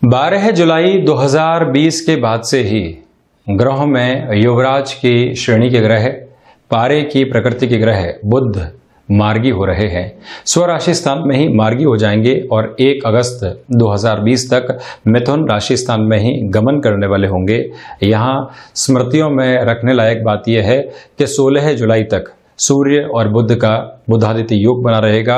12 जुलाई 2020 के बाद से ही ग्रहों में युवराज की श्रेणी के ग्रह, पारे की प्रकृति के ग्रह बुध मार्गी हो रहे हैं। स्वराशि स्थान में ही मार्गी हो जाएंगे और 1 अगस्त 2020 तक मिथुन राशि स्थान में ही गमन करने वाले होंगे। यहाँ स्मृतियों में रखने लायक बात यह है कि 16 जुलाई तक सूर्य और बुध का बुधादित्य योग बना रहेगा।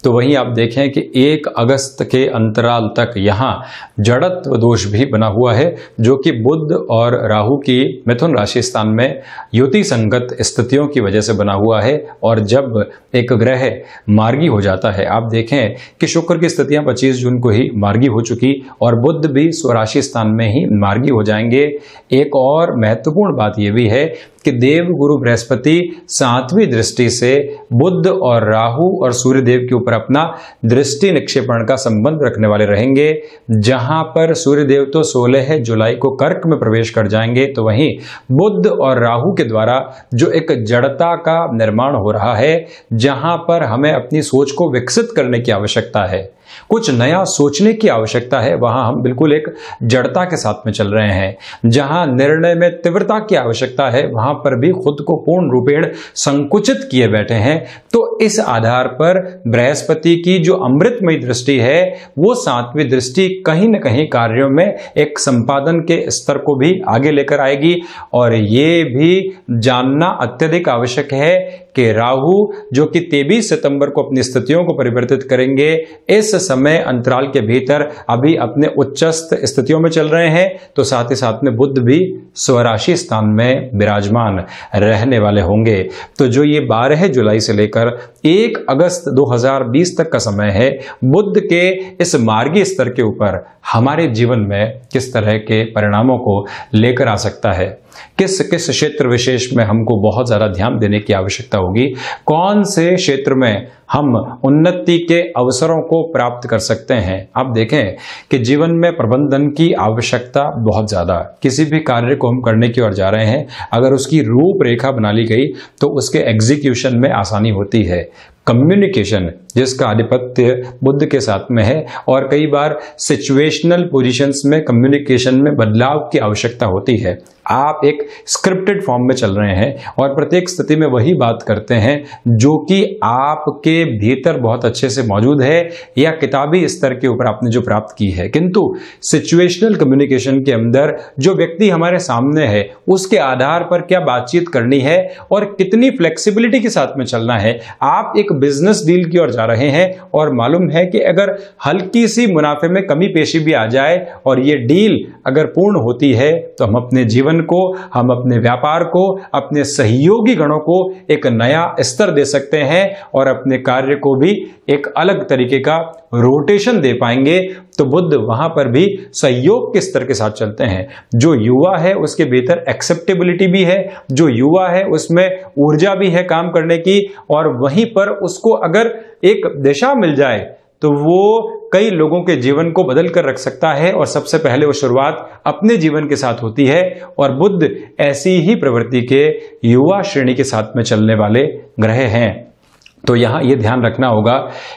तो वहीं आप देखें कि 1 अगस्त के अंतराल तक यहाँ जड़त्व दोष भी बना हुआ है, जो कि बुध और राहु की मिथुन राशि स्थान में युति संगत स्थितियों की वजह से बना हुआ है। और जब एक ग्रह मार्गी हो जाता है, आप देखें कि शुक्र की स्थितियां 25 जून को ही मार्गी हो चुकी और बुध भी स्वराशि स्थान में ही मार्गी हो जाएंगे। एक और महत्वपूर्ण बात यह भी है कि देव गुरु बृहस्पति 7वीं दृष्टि से बुध और राहु और सूर्य देव के ऊपर अपना दृष्टि निक्षेपण का संबंध रखने वाले रहेंगे। जहां पर सूर्य देव तो 16 जुलाई को कर्क में प्रवेश कर जाएंगे, तो वहीं बुध और राहु के द्वारा जो एक जड़ता का निर्माण हो रहा है, जहां पर हमें अपनी सोच को विकसित करने की आवश्यकता है, कुछ नया सोचने की आवश्यकता है, वहां हम बिल्कुल एक जड़ता के साथ में चल रहे हैं। जहां निर्णय में तीव्रता की आवश्यकता है, वहां पर भी खुद को पूर्ण रूपेण संकुचित किए बैठे हैं। तो इस आधार पर बृहस्पति की जो अमृतमयी दृष्टि है, वो 7वीं दृष्टि कहीं न कहीं कार्यों में एक संपादन के स्तर को भी आगे लेकर आएगी। और ये भी जानना अत्यधिक आवश्यक है कि राहु जो कि 23 सितंबर को अपनी स्थितियों को परिवर्तित करेंगे, इस समय अंतराल के भीतर अभी अपने उच्चस्थ स्थितियों में चल रहे हैं। तो साथ ही साथ में बुध भी स्वराशि स्थान में विराजमान रहने वाले होंगे। तो जो ये 12 जुलाई से लेकर 1 अगस्त 2020 तक का समय है, बुध के इस मार्गी स्तर के ऊपर हमारे जीवन में किस तरह के परिणामों को लेकर आ सकता है, किस किस क्षेत्र विशेष में हमको बहुत ज्यादा ध्यान देने की आवश्यकता होगी, कौन से क्षेत्र में हम उन्नति के अवसरों को प्राप्त कर सकते हैं। आप देखें कि जीवन में प्रबंधन की आवश्यकता बहुत ज्यादा, किसी भी कार्य को हम करने की ओर जा रहे हैं, अगर उसकी रूपरेखा बना ली गई तो उसके एग्जीक्यूशन में आसानी होती है। कम्युनिकेशन जिसका आधिपत्य बुध के साथ में है, और कई बार सिचुएशनल पोजीशंस में कम्युनिकेशन में बदलाव की आवश्यकता होती है। आप एक स्क्रिप्टेड फॉर्म में चल रहे हैं और प्रत्येक स्थिति में वही बात करते हैं जो कि आपके भीतर बहुत अच्छे से मौजूद है या किताबी स्तर के ऊपर आपने जो प्राप्त की है। किंतु सिचुएशनल कम्युनिकेशन के अंदर जो व्यक्ति हमारे सामने है, उसके आधार पर क्या बातचीत करनी है और कितनी फ्लेक्सिबिलिटी के साथ में चलना है। आप एक बिजनेस डील की ओर जा रहे हैं और मालूम है कि अगर हल्की सी मुनाफे में कमी पेशी भी आ जाए और ये डील अगर पूर्ण होती है, तो हम अपने जीवन को, हम अपने व्यापार को, अपने सहयोगी गणों को एक नया स्तर दे सकते हैं और अपने कार्य को भी एक अलग तरीके का रोटेशन दे पाएंगे। तो बुध वहां पर भी सहयोग के स्तर के साथ चलते हैं। जो युवा है उसके भीतर एक्सेप्टेबिलिटी भी है, जो युवा है उसमें ऊर्जा भी है काम करने की, और वहीं पर उसको अगर एक दिशा मिल जाए तो वो कई लोगों के जीवन को बदल कर रख सकता है। और सबसे पहले वो शुरुआत अपने जीवन के साथ होती है, और बुध ऐसी ही प्रवृत्ति के युवा श्रेणी के साथ में चलने वाले ग्रह हैं। तो यहां ये ध्यान रखना होगा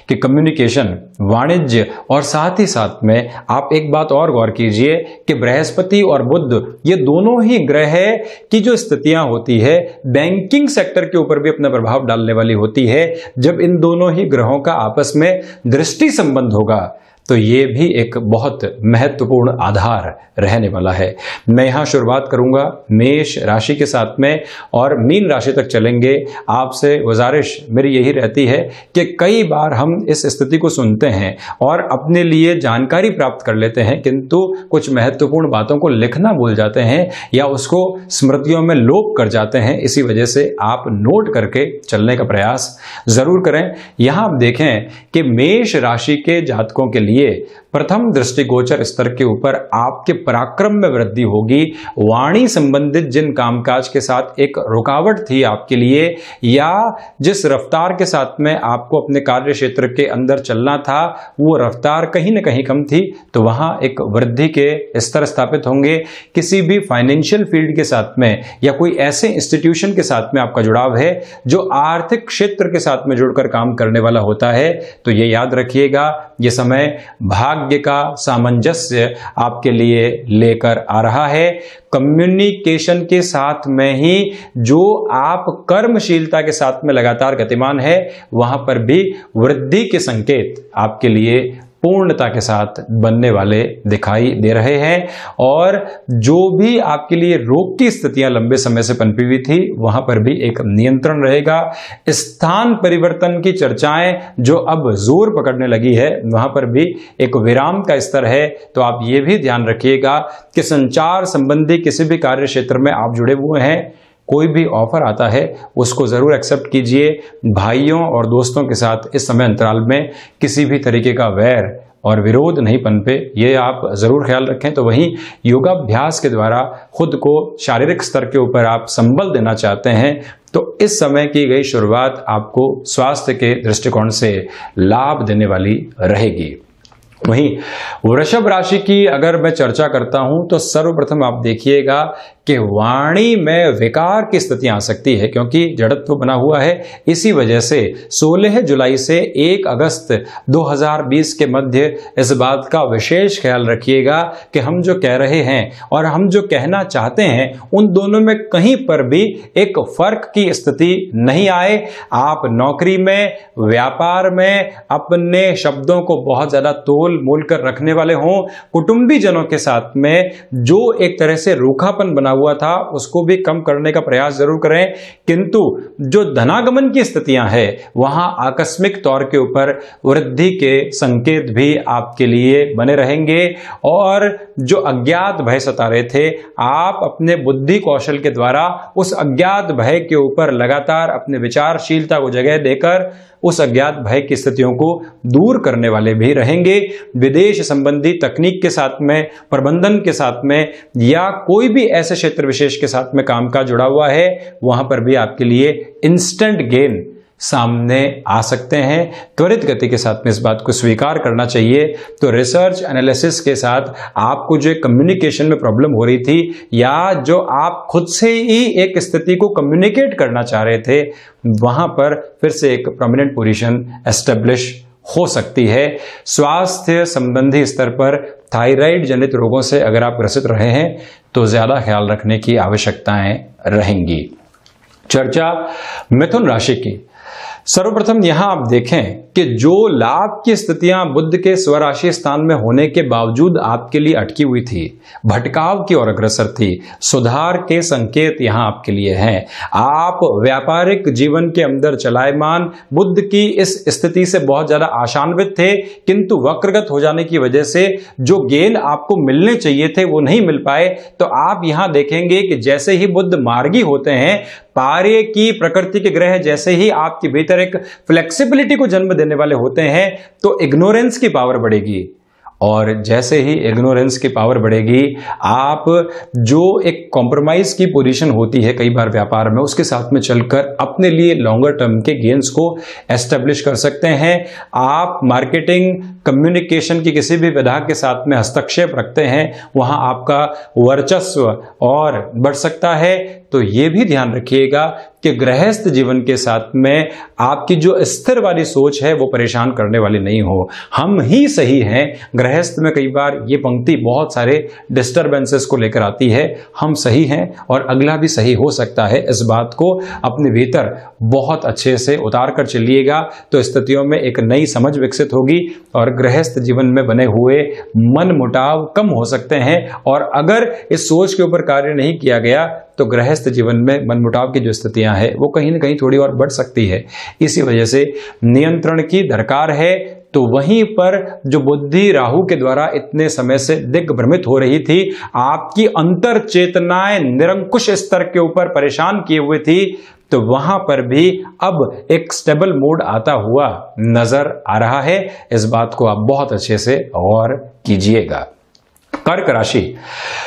कि कम्युनिकेशन, वाणिज्य, और साथ ही साथ में आप एक बात और गौर कीजिए कि बृहस्पति और बुध ये दोनों ही ग्रह की जो स्थितियां होती है, बैंकिंग सेक्टर के ऊपर भी अपना प्रभाव डालने वाली होती है। जब इन दोनों ही ग्रहों का आपस में दृष्टि संबंध होगा, तो ये भी एक बहुत महत्वपूर्ण आधार रहने वाला है। मैं यहां शुरुआत करूंगा मेष राशि के साथ में और मीन राशि तक चलेंगे। आपसे गुजारिश मेरी यही रहती है कि कई बार हम इस स्थिति को सुनते हैं और अपने लिए जानकारी प्राप्त कर लेते हैं, किंतु कुछ महत्वपूर्ण बातों को लिखना भूल जाते हैं या उसको स्मृतियों में लोप कर जाते हैं। इसी वजह से आप नोट करके चलने का प्रयास जरूर करें। यहां आप देखें कि मेष राशि के जातकों के लिए प्रथम दृष्टिगोचर स्तर के ऊपर आपके पराक्रम में वृद्धि होगी। वाणी संबंधित जिन कामकाज के साथ एक रुकावट थी आपके लिए, या जिस रफ्तार के साथ में आपको अपने कार्य क्षेत्र के अंदर चलना था, वो रफ्तार कहीं ना कहीं कम थी, तो वहां एक वृद्धि के स्तर स्थापित होंगे। किसी भी फाइनेंशियल फील्ड के साथ में या कोई ऐसे इंस्टीट्यूशन के साथ में आपका जुड़ाव है जो आर्थिक क्षेत्र के साथ में जुड़कर काम करने वाला होता है, तो ये याद रखिएगा, ये समय भाग्य भाग्य का सामंजस्य आपके लिए लेकर आ रहा है। कम्युनिकेशन के साथ में ही जो आप कर्मशीलता के साथ में लगातार गतिमान है, वहां पर भी वृद्धि के संकेत आपके लिए पूर्णता के साथ बनने वाले दिखाई दे रहे हैं। और जो भी आपके लिए रोग की स्थितियां लंबे समय से पनपी हुई थी, वहां पर भी एक नियंत्रण रहेगा। स्थान परिवर्तन की चर्चाएं जो अब जोर पकड़ने लगी है, वहां पर भी एक विराम का स्तर है। तो आप ये भी ध्यान रखिएगा कि संचार संबंधी किसी भी कार्य क्षेत्र में आप जुड़े हुए हैं, कोई भी ऑफर आता है उसको जरूर एक्सेप्ट कीजिए। भाइयों और दोस्तों के साथ इस समय अंतराल में किसी भी तरीके का वैर और विरोध नहीं पनपे, ये आप जरूर ख्याल रखें। तो वहीं योगाभ्यास के द्वारा खुद को शारीरिक स्तर के ऊपर आप संबल देना चाहते हैं, तो इस समय की गई शुरुआत आपको स्वास्थ्य के दृष्टिकोण से लाभ देने वाली रहेगी। वहीं वृषभ राशि की अगर मैं चर्चा करता हूं, तो सर्वप्रथम आप देखिएगा कि वाणी में विकार की स्थिति आ सकती है, क्योंकि जड़त्व बना हुआ है। इसी वजह से 16 जुलाई से 1 अगस्त 2020 के मध्य इस बात का विशेष ख्याल रखिएगा कि हम जो कह रहे हैं और हम जो कहना चाहते हैं, उन दोनों में कहीं पर भी एक फर्क की स्थिति नहीं आए। आप नौकरी में, व्यापार में अपने शब्दों को बहुत ज्यादा तोल मोल कर रखने वाले हों। कुटुंबी जनों के साथ में जो एक तरह से रूखापन बना हुआ था, उसको भी कम करने का प्रयास जरूर करें। किंतु जो धनागमन की स्थितियां हैं, वहां आकस्मिक तौर के ऊपर वृद्धि के संकेत भी आपके लिए बने रहेंगे। और जो अज्ञात भय सता रहे थे, आप अपने बुद्धि कौशल के द्वारा उस अज्ञात भय के ऊपर लगातार अपने विचारशीलता को जगह देकर उस अज्ञात भय की स्थितियों को दूर करने वाले भी रहेंगे। विदेश संबंधी तकनीक के साथ में, प्रबंधन के साथ में, या कोई भी ऐसे क्षेत्र विशेष के साथ में कामकाज जुड़ा हुआ है, वहां पर भी आपके लिए इंस्टेंट गेन सामने आ सकते हैं। त्वरित गति के साथ में इस बात को स्वीकार करना चाहिए। तो रिसर्च एनालिसिस के साथ आपको जो कम्युनिकेशन में प्रॉब्लम हो रही थी, या जो आप खुद से ही एक स्थिति को कम्युनिकेट करना चाह रहे थे, वहां पर फिर से एक प्रोमिनेंट पोजीशन एस्टेब्लिश हो सकती है। स्वास्थ्य संबंधी स्तर पर थायराइड जनित रोगों से अगर आप ग्रसित रहे हैं, तो ज्यादा ख्याल रखने की आवश्यकताएं रहेंगी। चर्चा मिथुन राशि की। सर्वप्रथम यहां आप देखें कि जो लाभ की स्थितियां बुध के स्वराशि स्थान में होने के बावजूद आपके लिए अटकी हुई थी, भटकाव की ओर अग्रसर थी, सुधार के संकेत यहां आपके लिए हैं। आप व्यापारिक जीवन के अंदर चलायमान बुध की इस स्थिति से बहुत ज्यादा आशान्वित थे, किंतु वक्रगत हो जाने की वजह से जो गेन आपको मिलने चाहिए थे वो नहीं मिल पाए। तो आप यहां देखेंगे कि जैसे ही बुध मार्गी होते हैं, कार्य की प्रकृति के ग्रह जैसे ही आपके भीतर एक फ्लेक्सिबिलिटी को जन्म देने वाले होते हैं, तो इग्नोरेंस की पावर बढ़ेगी। और जैसे ही इग्नोरेंस की पावर बढ़ेगी, आप जो एक कॉम्प्रोमाइज की पोजीशन होती है कई बार व्यापार में, उसके साथ में चलकर अपने लिए लॉन्गर टर्म के गेन्स को एस्टेब्लिश कर सकते हैं। आप मार्केटिंग, कम्युनिकेशन की किसी भी विधा के साथ में हस्तक्षेप रखते हैं, वहां आपका वर्चस्व और बढ़ सकता है। तो यह भी ध्यान रखिएगा कि गृहस्थ जीवन के साथ में आपकी जो स्थिर वाली सोच है वो परेशान करने वाली नहीं हो। हम ही सही हैं। गृहस्थ में कई बार ये पंक्ति बहुत सारे डिस्टरबेंसेस को लेकर आती है। हम सही हैं और अगला भी सही हो सकता है। इस बात को अपने भीतर बहुत अच्छे से उतार कर चलिएगा, तो स्थितियों में एक नई समझ विकसित होगी और गृहस्थ जीवन में बने हुए मन मुटाव कम हो सकते हैं। और अगर इस सोच के ऊपर कार्य नहीं किया गया, तो गृहस्थ जीवन में मनमुटाव की जो स्थितियां हैं वो कहीं ना कहीं थोड़ी और बढ़ सकती है। इसी वजह से नियंत्रण की दरकार है। तो वहीं पर जो बुद्धि राहु के द्वारा इतने समय से दिग्भ्रमित हो रही थी, आपकी अंतर चेतनाएं निरंकुश स्तर के ऊपर परेशान किए हुए थी, तो वहां पर भी अब एक स्टेबल मोड आता हुआ नजर आ रहा है। इस बात को आप बहुत अच्छे से गौर कीजिएगा। कर्क राशि।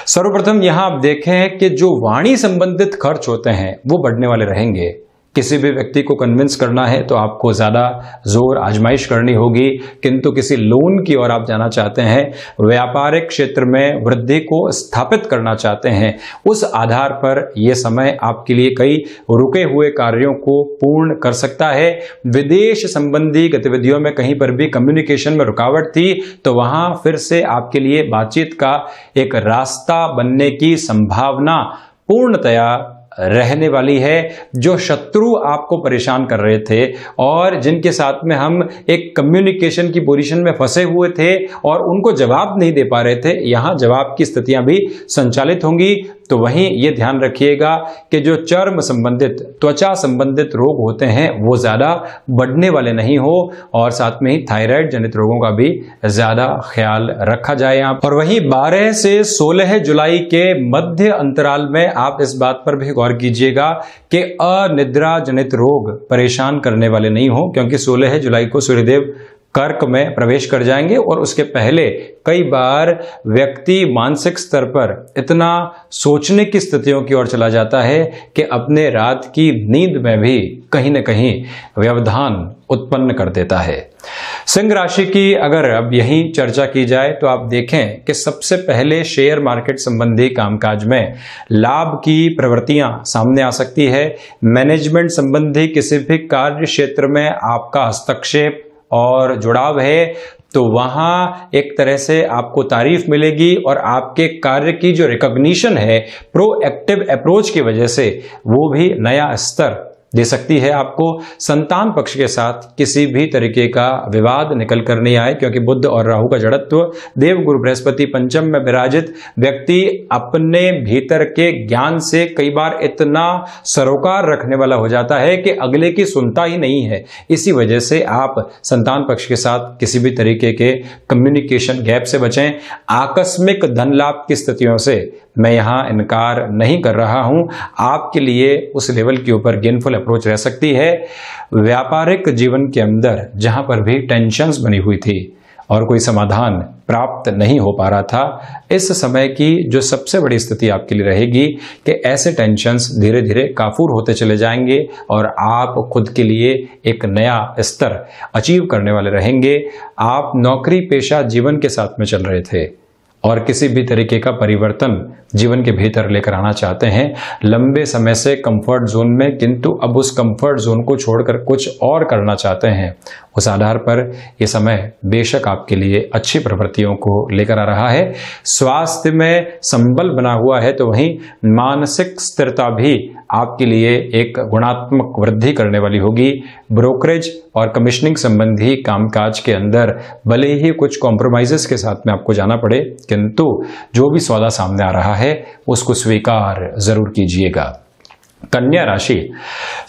सर्वप्रथम यहां आप देखें कि जो वाणी संबंधित खर्च होते हैं वो बढ़ने वाले रहेंगे। किसी भी व्यक्ति को कन्विंस करना है तो आपको ज़्यादा जोर आजमाइश करनी होगी, किंतु किसी लोन की ओर आप जाना चाहते हैं, व्यापारिक क्षेत्र में वृद्धि को स्थापित करना चाहते हैं, उस आधार पर यह समय आपके लिए कई रुके हुए कार्यों को पूर्ण कर सकता है। विदेश संबंधी गतिविधियों में कहीं पर भी कम्युनिकेशन में रुकावट थी तो वहां फिर से आपके लिए बातचीत का एक रास्ता बनने की संभावना पूर्णतया रहने वाली है। जो शत्रु आपको परेशान कर रहे थे और जिनके साथ में हम एक कम्युनिकेशन की पोजीशन में फंसे हुए थे और उनको जवाब नहीं दे पा रहे थे, यहां जवाब की स्थितियां भी संचालित होंगी। तो वहीं ये ध्यान रखिएगा कि जो चर्म संबंधित, त्वचा संबंधित रोग होते हैं वो ज्यादा बढ़ने वाले नहीं हो, और साथ में ही थायराइड जनित रोगों का भी ज्यादा ख्याल रखा जाए यहाँ। और वहीं 12 से 16 जुलाई के मध्य अंतराल में आप इस बात पर भी गौर कीजिएगा कि अनिद्रा जनित रोग परेशान करने वाले नहीं हो, क्योंकि 16 जुलाई को सूर्यदेव कर्क में प्रवेश कर जाएंगे और उसके पहले कई बार व्यक्ति मानसिक स्तर पर इतना सोचने की स्थितियों की ओर चला जाता है कि अपने रात की नींद में भी कहीं न कहीं व्यवधान उत्पन्न कर देता है। सिंह राशि की अगर अब यही चर्चा की जाए तो आप देखें कि सबसे पहले शेयर मार्केट संबंधी कामकाज में लाभ की प्रवृत्तियां सामने आ सकती है। मैनेजमेंट संबंधी किसी भी कार्य क्षेत्र में आपका हस्तक्षेप और जुड़ाव है तो वहां एक तरह से आपको तारीफ मिलेगी और आपके कार्य की जो रिकॉग्निशन है प्रोएक्टिव अप्रोच की वजह से वो भी नया स्तर दे सकती है आपको। संतान पक्ष के साथ किसी भी तरीके का विवाद निकल कर नहीं आए, क्योंकि बुध और राहु का जड़त्व, देव गुरु बृहस्पति पंचम में विराजित व्यक्ति अपने भीतर के ज्ञान से कई बार इतना सरोकार रखने वाला हो जाता है कि अगले की सुनता ही नहीं है। इसी वजह से आप संतान पक्ष के साथ किसी भी तरीके के कम्युनिकेशन गैप से बचें। आकस्मिक धन लाभ की स्थितियों से मैं यहां इनकार नहीं कर रहा हूं, आपके लिए उस लेवल के ऊपर गेनफुल अप्रोच रह सकती है। व्यापारिक जीवन के अंदर जहां पर भी टेंशन्स बनी हुई थी और कोई समाधान प्राप्त नहीं हो पा रहा था, इस समय की जो सबसे बड़ी स्थिति आपके लिए रहेगी कि ऐसे टेंशन्स धीरे धीरे काफूर होते चले जाएंगे और आप खुद के लिए एक नया स्तर अचीव करने वाले रहेंगे। आप नौकरी पेशा जीवन के साथ में चल रहे थे और किसी भी तरीके का परिवर्तन जीवन के भीतर लेकर आना चाहते हैं, लंबे समय से कंफर्ट जोन में, किंतु अब उस कंफर्ट जोन को छोड़कर कुछ और करना चाहते हैं, उस आधार पर यह समय बेशक आपके लिए अच्छी प्रवृत्तियों को लेकर आ रहा है। स्वास्थ्य में संबल बना हुआ है तो वहीं मानसिक स्थिरता भी आपके लिए एक गुणात्मक वृद्धि करने वाली होगी। ब्रोकरेज और कमीशनिंग संबंधी कामकाज के अंदर भले ही कुछ कॉम्प्रोमाइजेस के साथ में आपको जाना पड़े, किंतु जो भी सौदा सामने आ रहा है उसको स्वीकार जरूर कीजिएगा। कन्या राशि,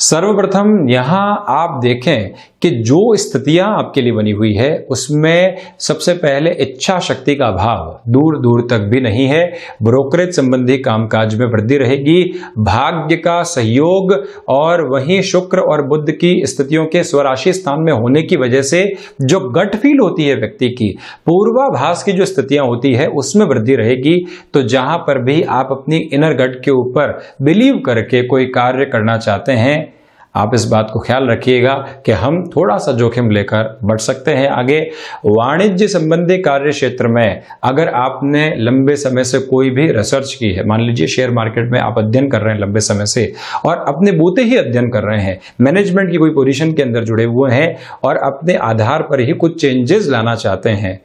सर्वप्रथम यहां आप देखें कि जो स्थितियां आपके लिए बनी हुई है उसमें सबसे पहले इच्छा शक्ति का अभाव दूर दूर तक भी नहीं है। ब्रोकरेज संबंधी कामकाज में वृद्धि रहेगी, भाग्य का सहयोग और वहीं शुक्र और बुध की स्थितियों के स्वराशि स्थान में होने की वजह से जो गट फील होती है व्यक्ति की, पूर्वाभास की जो स्थितियां होती है उसमें वृद्धि रहेगी। तो जहां पर भी आप अपनी इनर गट के ऊपर बिलीव करके कोई कार्य करना चाहते हैं, आप इस बात को ख्याल रखिएगा कि हम थोड़ा सा जोखिम लेकर बढ़ सकते हैं आगे। वाणिज्य संबंधी कार्य क्षेत्र में अगर आपने लंबे समय से कोई भी रिसर्च की है, मान लीजिए शेयर मार्केट में आप अध्ययन कर रहे हैं लंबे समय से और अपने बूते ही अध्ययन कर रहे हैं, मैनेजमेंट की कोई पोजीशन के अंदर जुड़े हुए हैं और अपने आधार पर ही कुछ चेंजेस लाना चाहते हैं,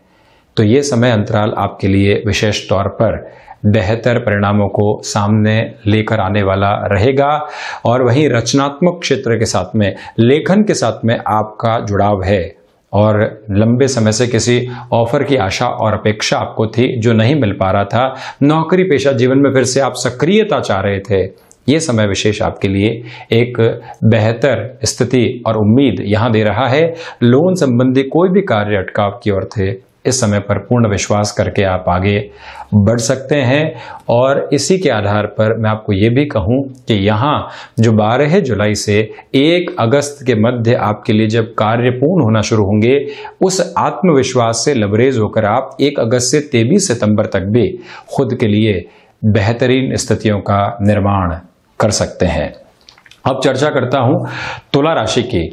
तो ये समय अंतराल आपके लिए विशेष तौर पर बेहतर परिणामों को सामने लेकर आने वाला रहेगा। और वहीं रचनात्मक क्षेत्र के साथ में, लेखन के साथ में आपका जुड़ाव है और लंबे समय से किसी ऑफर की आशा और अपेक्षा आपको थी जो नहीं मिल पा रहा था, नौकरी पेशा जीवन में फिर से आप सक्रियता चाह रहे थे, ये समय विशेष आपके लिए एक बेहतर स्थिति और उम्मीद यहां दे रहा है। लोन संबंधी कोई भी कार्य अटकाव की ओर थे, इस समय पर पूर्ण विश्वास करके आप आगे बढ़ सकते हैं। और इसी के आधार पर मैं आपको ये भी कहूं कि यहाँ जो 12 जुलाई से 1 अगस्त के मध्य आपके लिए जब कार्य पूर्ण होना शुरू होंगे, उस आत्मविश्वास से लबरेज होकर आप 1 अगस्त से 23 सितंबर तक भी खुद के लिए बेहतरीन स्थितियों का निर्माण कर सकते हैं। अब चर्चा करता हूं तुला राशि की।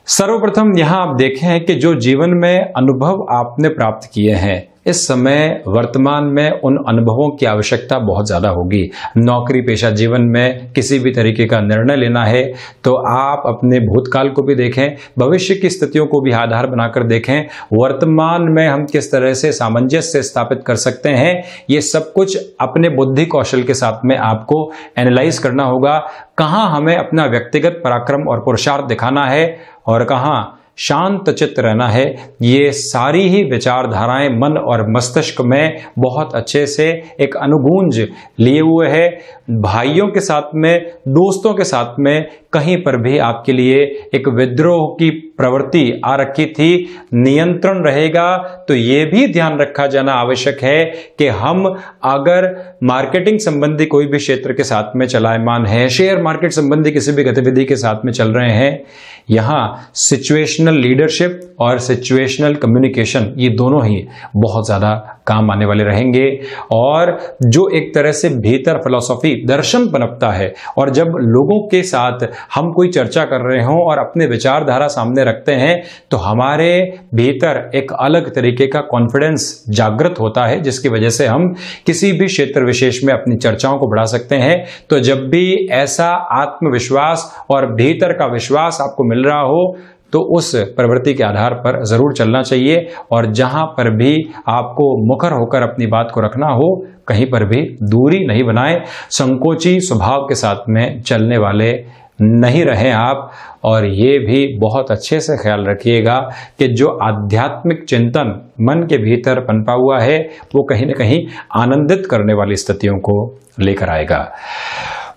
सर्वप्रथम यहां आप देखें कि जो जीवन में अनुभव आपने प्राप्त किए हैं, इस समय वर्तमान में उन अनुभवों की आवश्यकता बहुत ज्यादा होगी। नौकरी पेशा जीवन में किसी भी तरीके का निर्णय लेना है तो आप अपने भूतकाल को भी देखें, भविष्य की स्थितियों को भी आधार बनाकर देखें, वर्तमान में हम किस तरह से सामंजस्य स्थापित कर सकते हैं, ये सब कुछ अपने बुद्धि कौशल के साथ में आपको एनालाइज करना होगा। कहां हमें अपना व्यक्तिगत पराक्रम और पुरुषार्थ दिखाना है और कहां शांत चित्त रहना है, ये सारी ही विचारधाराएं मन और मस्तिष्क में बहुत अच्छे से एक अनुगूंज लिए हुए है। भाइयों के साथ में, दोस्तों के साथ में कहीं पर भी आपके लिए एक विद्रोह की प्रवृत्ति आ रखी थी, नियंत्रण रहेगा। तो ये भी ध्यान रखा जाना आवश्यक है कि हम अगर मार्केटिंग संबंधी कोई भी क्षेत्र के साथ में चलायमान है, शेयर मार्केट संबंधी किसी भी गतिविधि के साथ में चल रहे हैं, यहां सिचुएशनल लीडरशिप और सिचुएशनल कम्युनिकेशन ये दोनों ही बहुत ज्यादा काम आने वाले रहेंगे। और जो एक तरह से भीतर फिलॉसफी दर्शन पनपता है, और जब लोगों के साथ हम कोई चर्चा कर रहे हों और अपने विचारधारा सामने रखते हैं तो हमारे भीतर एक अलग तरीके का कॉन्फिडेंस जागृत होता है, जिसकी वजह से हम किसी भी क्षेत्र विशेष में अपनी चर्चाओं को बढ़ा सकते हैं। तो जब भी ऐसा आत्मविश्वास और भीतर का विश्वास आपको मिल रहा हो तो उस प्रवृत्ति के आधार पर जरूर चलना चाहिए। और जहां पर भी आपको मुखर होकर अपनी बात को रखना हो, कहीं पर भी दूरी नहीं बनाएं, संकोची स्वभाव के साथ में चलने वाले नहीं रहें आप। और ये भी बहुत अच्छे से ख्याल रखिएगा कि जो आध्यात्मिक चिंतन मन के भीतर पनपा हुआ है वो कहीं ना कहीं आनंदित करने वाली स्थितियों को लेकर आएगा।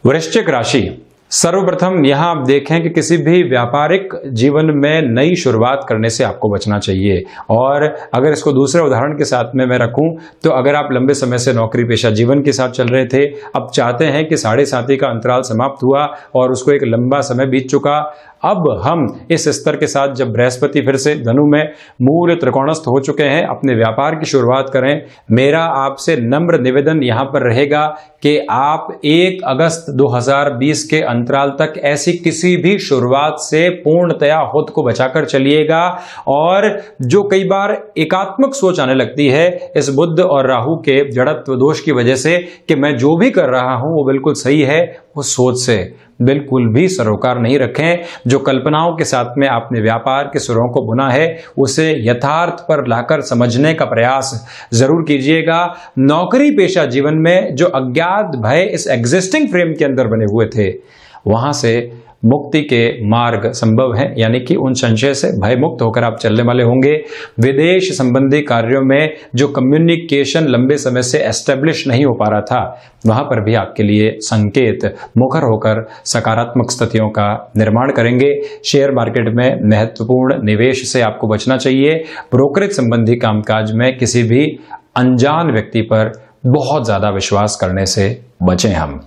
वृश्चिक राशि, सर्वप्रथम यहां आप देखें कि किसी भी व्यापारिक जीवन में नई शुरुआत करने से आपको बचना चाहिए। और अगर इसको दूसरे उदाहरण के साथ में मैं रखूं तो अगर आप लंबे समय से नौकरी पेशा जीवन के साथ चल रहे थे, अब चाहते हैं कि 7.5 का अंतराल समाप्त हुआ और उसको एक लंबा समय बीत चुका, अब हम इस स्तर के साथ जब बृहस्पति फिर से धनु में मूल त्रिकोणस्थ हो चुके हैं, अपने व्यापार की शुरुआत करें। मेरा आपसे नम्र निवेदन यहां पर रहेगा कि आप 1 अगस्त 2020 के अंतराल तक ऐसी किसी भी शुरुआत से पूर्णतया खुद को बचाकर चलिएगा। और जो कई बार एकात्मक सोच आने लगती है इस बुध और राहु के जड़त्व दोष की वजह से कि मैं जो भी कर रहा हूं वो बिल्कुल सही है, वो सोच से बिल्कुल भी सरोकार नहीं रखें। जो कल्पनाओं के साथ में आपने व्यापार के सुरों को बुना है उसे यथार्थ पर लाकर समझने का प्रयास जरूर कीजिएगा। नौकरी पेशा जीवन में जो अज्ञात भय इस एग्जिस्टिंग फ्रेम के अंदर बने हुए थे, वहां से मुक्ति के मार्ग संभव है, यानी कि उन संशय से भय मुक्त होकर आप चलने वाले होंगे। विदेश संबंधी कार्यों में जो कम्युनिकेशन लंबे समय से एस्टेब्लिश नहीं हो पा रहा था, वहां पर भी आपके लिए संकेत मुखर होकर सकारात्मक स्थितियों का निर्माण करेंगे। शेयर मार्केट में महत्वपूर्ण निवेश से आपको बचना चाहिए। ब्रोकरेज संबंधी कामकाज में किसी भी अनजान व्यक्ति पर बहुत ज्यादा विश्वास करने से बचें हम।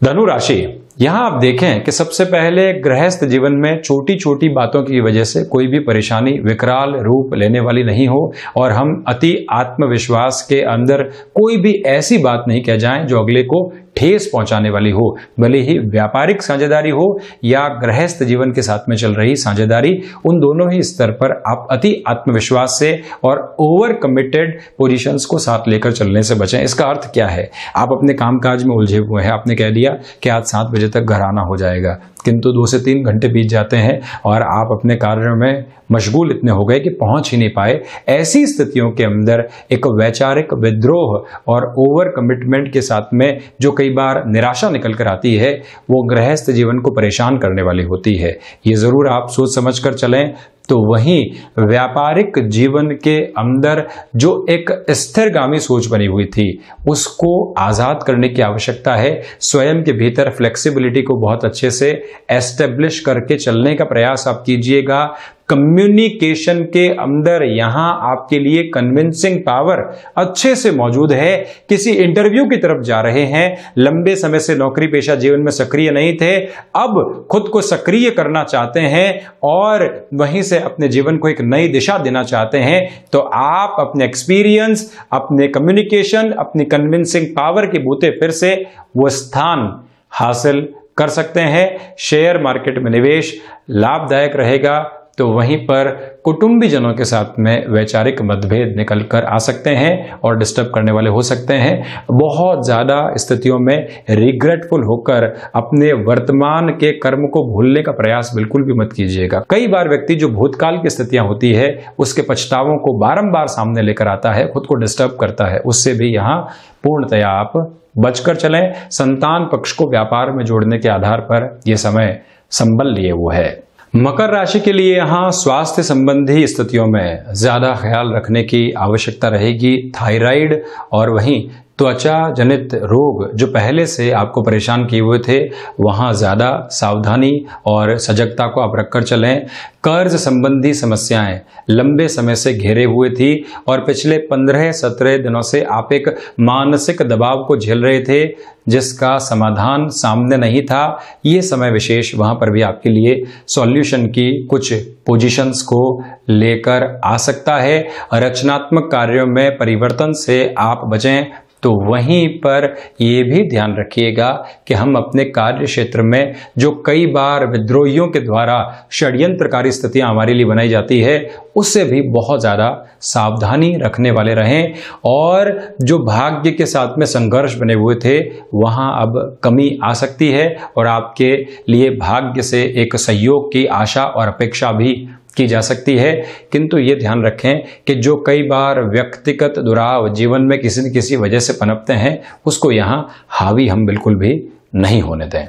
धनु राशि, यहां आप देखें कि सबसे पहले गृहस्थ जीवन में छोटी छोटी बातों की वजह से कोई भी परेशानी विकराल रूप लेने वाली नहीं हो, और हम अति आत्मविश्वास के अंदर कोई भी ऐसी बात नहीं कह जाएं जो अगले को ठेस पहुंचाने वाली हो। भले ही व्यापारिक साझेदारी हो या गृहस्थ जीवन के साथ में चल रही साझेदारी, उन दोनों ही स्तर पर आप अति आत्मविश्वास से और ओवर कमिटेड पोजीशंस को साथ लेकर चलने से बचें। इसका अर्थ क्या है? आप अपने कामकाज में उलझे हुए हैं, आपने कह दिया कि आज 7 बजे तक घर आना हो जाएगा, किंतु 2 से 3 घंटे बीत जाते हैं और आप अपने कार्यों में मशगूल इतने हो गए कि पहुंच ही नहीं पाए। ऐसी स्थितियों के अंदर एक वैचारिक विद्रोह और ओवर कमिटमेंट के साथ में जो कई बार निराशा निकल कर आती है, वो गृहस्थ जीवन को परेशान करने वाली होती है। ये जरूर आप सोच समझ कर चलें। तो वहीं व्यापारिक जीवन के अंदर जो एक स्थिरगामी सोच बनी हुई थी, उसको आजाद करने की आवश्यकता है। स्वयं के भीतर फ्लेक्सिबिलिटी को बहुत अच्छे से एस्टेब्लिश करके चलने का प्रयास आप कीजिएगा। कम्युनिकेशन के अंदर यहां आपके लिए कन्विंसिंग पावर अच्छे से मौजूद है। किसी इंटरव्यू की तरफ जा रहे हैं, लंबे समय से नौकरी पेशा जीवन में सक्रिय नहीं थे, अब खुद को सक्रिय करना चाहते हैं और वहीं से अपने जीवन को एक नई दिशा देना चाहते हैं, तो आप अपने एक्सपीरियंस, अपने कम्युनिकेशन, अपनी कन्विंसिंग पावर के बूते फिर से वो स्थान हासिल कर सकते हैं। शेयर मार्केट में निवेश लाभदायक रहेगा, तो वहीं पर कुटुंबीजनों के साथ में वैचारिक मतभेद निकल कर आ सकते हैं और डिस्टर्ब करने वाले हो सकते हैं। बहुत ज़्यादा स्थितियों में रिग्रेटफुल होकर अपने वर्तमान के कर्म को भूलने का प्रयास बिल्कुल भी मत कीजिएगा। कई बार व्यक्ति जो भूतकाल की स्थितियां होती है उसके पछतावों को बारंबार सामने लेकर आता है, खुद को डिस्टर्ब करता है, उससे भी यहाँ पूर्णतया आप बचकर चलें। संतान पक्ष को व्यापार में जोड़ने के आधार पर यह समय संबल लिए हुआ है। मकर राशि के लिए यहाँ स्वास्थ्य संबंधी स्थितियों में ज्यादा ख्याल रखने की आवश्यकता रहेगी। थायराइड और वहीं त्वचा जनित रोग जो पहले से आपको परेशान किए हुए थे, वहाँ ज़्यादा सावधानी और सजगता को आप रखकर चलें। कर्ज संबंधी समस्याएं लंबे समय से घेरे हुए थी और पिछले 15-17 दिनों से आप एक मानसिक दबाव को झेल रहे थे जिसका समाधान सामने नहीं था। ये समय विशेष वहाँ पर भी आपके लिए सॉल्यूशन की कुछ पोजीशंस को लेकर आ सकता है। रचनात्मक कार्यों में परिवर्तन से आप बचें। तो वहीं पर ये भी ध्यान रखिएगा कि हम अपने कार्य क्षेत्र में जो कई बार विद्रोहियों के द्वारा षड्यंत्रकारी स्थितियां हमारे लिए बनाई जाती है, उससे भी बहुत ज़्यादा सावधानी रखने वाले रहें। और जो भाग्य के साथ में संघर्ष बने हुए थे, वहां अब कमी आ सकती है और आपके लिए भाग्य से एक सहयोग की आशा और अपेक्षा भी की जा सकती है। किंतु ये ध्यान रखें कि जो कई बार व्यक्तिगत दुराव जीवन में किसी न किसी वजह से पनपते हैं, उसको यहाँ हावी हम बिल्कुल भी नहीं होने दें।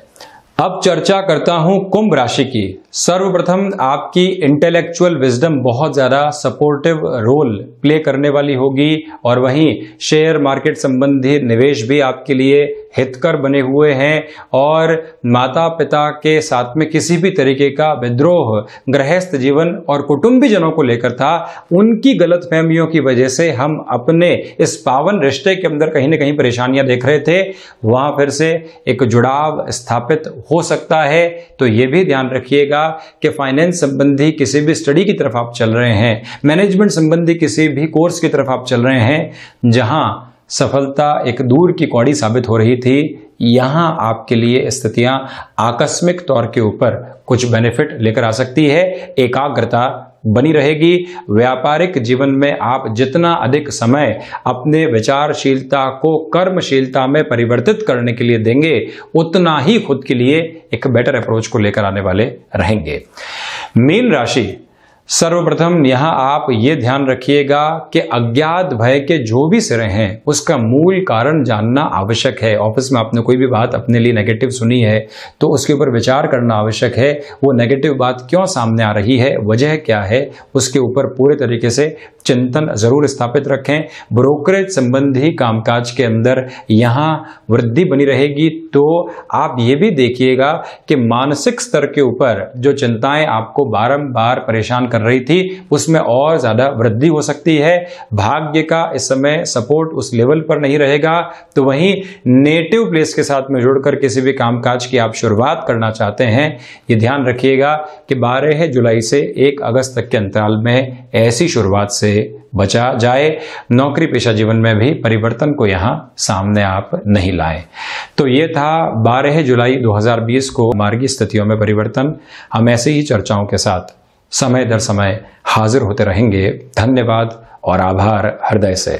अब चर्चा करता हूं कुंभ राशि की। सर्वप्रथम आपकी इंटेलेक्चुअल विजडम बहुत ज़्यादा सपोर्टिव रोल प्ले करने वाली होगी और वहीं शेयर मार्केट संबंधी निवेश भी आपके लिए हितकर बने हुए हैं। और माता पिता के साथ में किसी भी तरीके का विद्रोह गृहस्थ जीवन और कुटुंबीजनों को लेकर था, उनकी गलतफहमियों की वजह से हम अपने इस पावन रिश्ते के अंदर कहीं ना कहीं परेशानियां देख रहे थे, वहां फिर से एक जुड़ाव स्थापित हो सकता है। तो ये भी ध्यान रखिएगा कि फाइनेंस संबंधी किसी भी स्टडी की तरफ आप चल रहे हैं, मैनेजमेंट संबंधी किसी भी कोर्स की तरफ आप चल रहे हैं, जहां सफलता एक दूर की कौड़ी साबित हो रही थी, यहां आपके लिए स्थितियां आकस्मिक तौर के ऊपर कुछ बेनिफिट लेकर आ सकती है। एकाग्रता बनी रहेगी। व्यापारिक जीवन में आप जितना अधिक समय अपने विचारशीलता को कर्मशीलता में परिवर्तित करने के लिए देंगे, उतना ही खुद के लिए एक बेटर अप्रोच को लेकर आने वाले रहेंगे। मीन राशि, सर्वप्रथम यहां आप ये ध्यान रखिएगा कि अज्ञात भय के जो भी सिरे हैं उसका मूल कारण जानना आवश्यक है। ऑफिस में आपने कोई भी बात अपने लिए नेगेटिव सुनी है तो उसके ऊपर विचार करना आवश्यक है। वो नेगेटिव बात क्यों सामने आ रही है, वजह क्या है, उसके ऊपर पूरे तरीके से चिंतन जरूर स्थापित रखें। ब्रोकरेज संबंधी कामकाज के अंदर यहाँ वृद्धि बनी रहेगी। तो आप ये भी देखिएगा कि मानसिक स्तर के ऊपर जो चिंताएं आपको बारंबार परेशान कर रही थी, उसमें और ज्यादा वृद्धि हो सकती है। भाग्य का इस समय सपोर्ट उस लेवल पर नहीं रहेगा। तो वहीं नेटिव प्लेस के साथ में जुड़कर किसी भी कामकाज की आप शुरुआत करना चाहते हैं, ये ध्यान रखिएगा कि 12 जुलाई से 1 अगस्त तक के अंतराल में ऐसी शुरुआत से बचा जाए। नौकरी पेशा जीवन में भी परिवर्तन को यहां सामने आप नहीं लाएं। तो ये था 12 जुलाई 2020 को मार्गी स्थितियों में परिवर्तन। हम ऐसे ही चर्चाओं के साथ समय दर समय हाजिर होते रहेंगे। धन्यवाद और आभार हृदय से।